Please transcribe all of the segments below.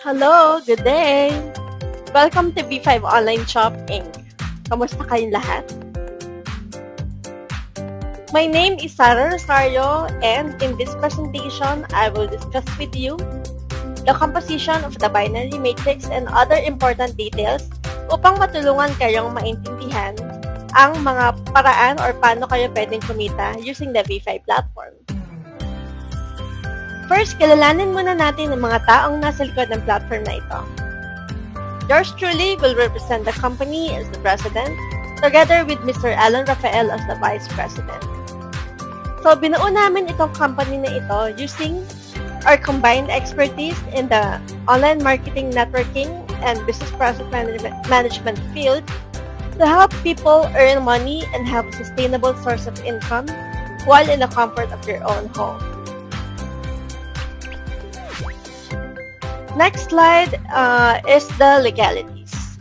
Hello, good day! Welcome to B5 Online Shop Inc. Kamusta kayong lahat? My name is Sarah Rosario, and in this presentation, I will discuss with you the composition of the binary matrix and other important details upang matulungan kayong maintindihan ang mga paraan or paano kayo pwedeng kumita using the B5 platform. First, kilalanin muna natin ang mga taong nasa likod ng platform na ito. Yours truly will represent the company as the president, together with Mr. Alan Rafael as the vice president. So, binuo namin itong company na ito using our combined expertise in the online marketing, networking, and business process management field to help people earn money and have a sustainable source of income while in the comfort of your own home. Next slide is the legalities.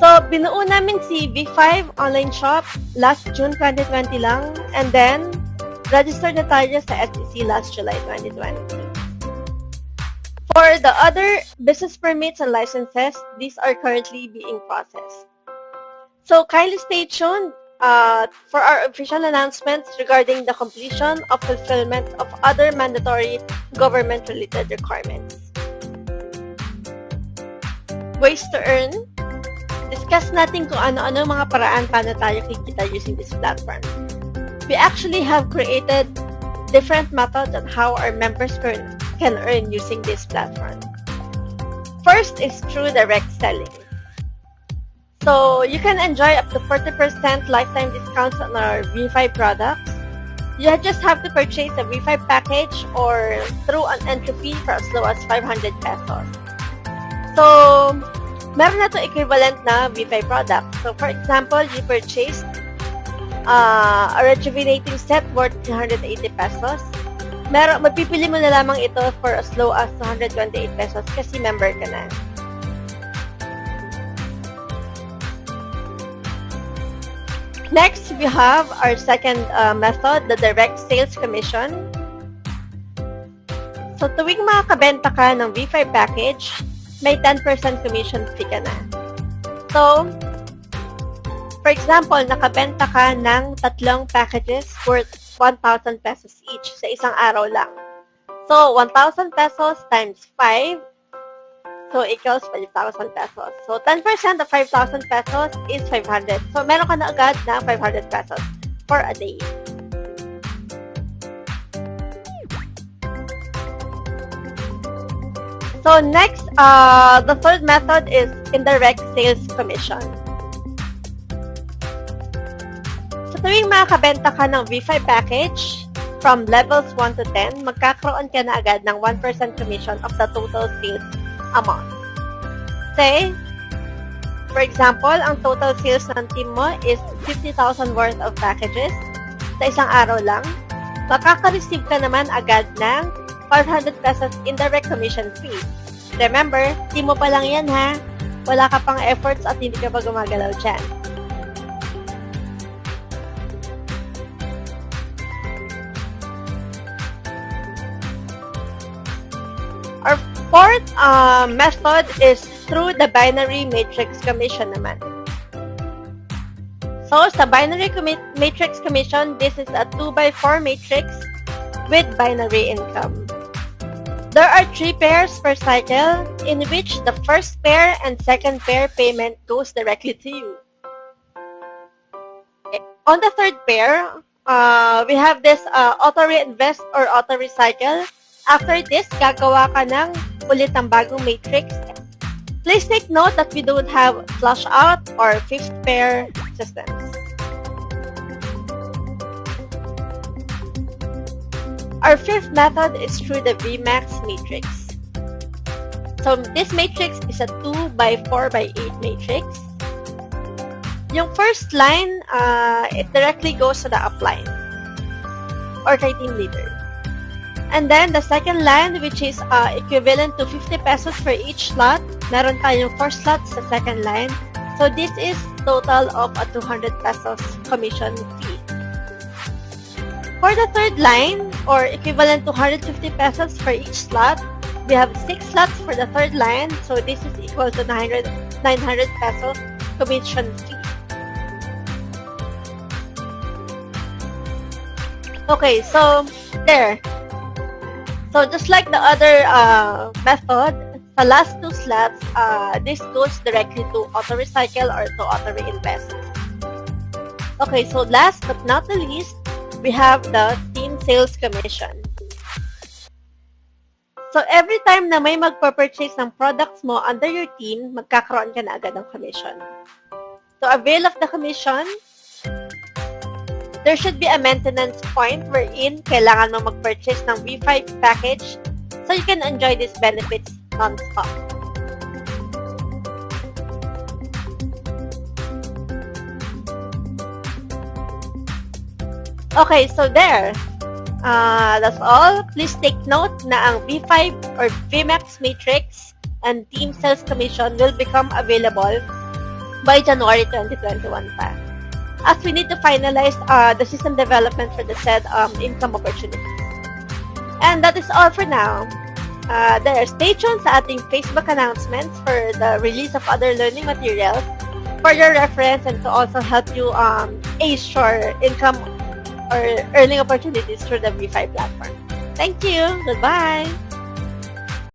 So, binuo namin si B5 Online Shop last June 2020 lang, and then registered na tayo sa SEC last July 2020. For the other business permits and licenses, these are currently being processed. So, kindly stay tuned for our official announcements regarding the completion of fulfillment of other mandatory government-related requirements. Ways to earn. Discuss natin kung ano-ano mga paraan paano tayo kikita using this platform. We actually have created different methods on how our members can earn using this platform. First is through direct selling. So, you can enjoy up to 40% lifetime discounts on our V5 products. You just have to purchase a V5 package or through an entry fee for as low as 500 pesos. So, meron na ito equivalent na V5 product. So, for example, you purchased a rejuvenating set worth 380 pesos. Magpipili mo na lamang ito for as low as 128 pesos kasi member ka na. Next, we have our second method, the direct sales commission. So, tuwing makakabenta ka ng V5 package, may 10% commission fee ka na. So, for example, nakabenta ka ng 3 packages worth 1,000 pesos each sa isang araw lang. So, 1,000 pesos times 5, so equals 5,000 pesos. So, 10% of 5,000 pesos is 500. So, meron ka na agad na 500 pesos for a day. So next, the third method is indirect sales commission. So tuwing makakabenta ka ng V5 package from levels 1 to 10, magkakaroon ka na agad ng 1% commission of the total sales amount. Say, for example, ang total sales ng team mo is 50,000 worth of packages sa isang araw lang, makaka-receive ka naman agad ng 500 pesos indirect commission fee. Remember, team mo pa lang yan ha. Wala ka pang efforts at hindi ka pa gumagalaw dyan. Our fourth method is through the binary matrix commission naman. So, sa binary matrix commission, this is a 2x4 matrix with binary income. There are 3 pairs per cycle in which the first pair and second pair payment goes directly to you. On the third pair, we have this auto-reinvest or auto-recycle. After this, gagawa ka ng ulit ng bagong matrix. Please take note that we don't have flush out or fifth pair systems. Our fifth method is through the VMAX matrix. So this matrix is a 2x4x8 matrix. Yung first line, it directly goes to the upline or kay team leader. And then the second line, which is equivalent to 50 pesos for each slot. Meron tayong 4 slots sa second line. So this is total of a 200 pesos commission fee. For the third line, or equivalent to 150 pesos for each slot, We have 6 slots for the third line, so this is equal to 900 pesos commission fee. Okay, so there. So just like the other method, the last 2 slots, this goes directly to auto recycle or to auto reinvest. Okay, so last but not the least, we have the team sales commission. So every time na may magpa-purchase ng products mo under your team, magkakaroon ka na agad ng commission. To avail of the commission, there should be a maintenance point wherein kailangan mo mag-purchase ng V5 package so you can enjoy these benefits non-stop. Okay, so there. That's all. Please take note na ang V5 or VMAX Matrix and Team Sales Commission will become available by January 2021 pa. As we need to finalize the system development for the said income opportunities. And that is all for now. Stay tuned sa ating Facebook announcements for the release of other learning materials for your reference and to also help you ace your income or earning opportunities through the V5 platform. Thank you. Goodbye.